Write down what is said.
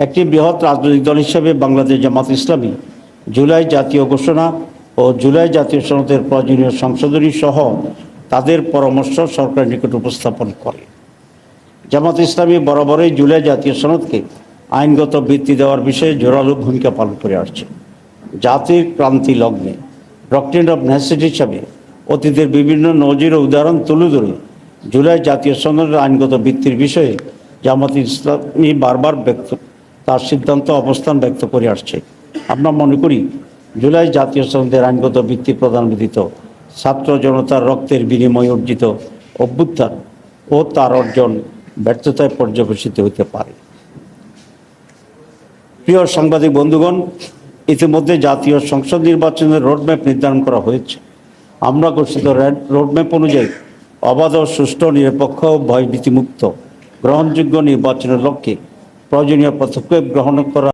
একটি বৃহৎ রাজনৈতিক দল হিসেবে বাংলাদেশ জামাত ইসলামী জুলাই জাতীয় ঘোষণা ও জুলাই জাতীয় সনদের প্রয়োজনীয় সংশোধনী সহ তাদের পরামর্শ সরকারের নিকট উপস্থাপন করে। জামাত ইসলামী বরাবরই জুলাই জাতীয় সনদকে আইনগত ভিত্তি দেওয়ার বিষয়ে জোরালো ভূমিকা পালন করে আসছে। জাতির ক্রান্তি লগ্নে ডক্ট্রিন অফ নেসেসিটি হিসাবে অতীতের বিভিন্ন নজির ও উদাহরণ তুলে ধরে জুলাই জাতীয় সনদের আইনগত ভিত্তির বিষয়ে জামাত ইসলামী বারবার তার সিদ্ধান্ত অবস্থান ব্যক্ত করে আসছে। আমরা মনে করি জুলাই জাতীয় সনদের আইনগত ভিত্তি প্রদান ব্যতীত ছাত্র জনতার রক্তের বিনিময়ে অর্জিত অভ্যুত্থান ও তার অর্জন ব্যর্থতায় পর্যবেসিত হতে পারে। প্রিয় সাংবাদিক বন্ধুগণ, ইতিমধ্যে জাতীয় সংসদ নির্বাচনের রোডম্যাপ নির্ধারণ করা হয়েছে। আমরা ঘোষিত রোডম্যাপ অনুযায়ী অবাধ, সুষ্ঠু, নিরপেক্ষ, ভয়ভীতিমুক্ত, গ্রহণযোগ্য নির্বাচনের লক্ষ্যে প্রয়োজনীয় পদক্ষেপ গ্রহণ করা